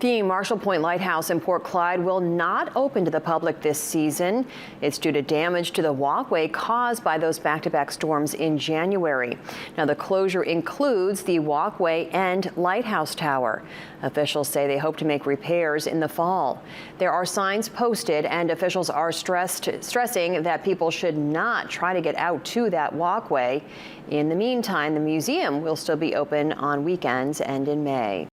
The Marshall Point Lighthouse in Port Clyde will not open to the public this season. It's due to damage to the walkway caused by those back-to-back storms in January. Now, the closure includes the walkway and lighthouse tower. Officials say they hope to make repairs in the fall. There are signs posted, and officials are stressing that people should not try to get out to that walkway. In the meantime, the museum will still be open on weekends and in May.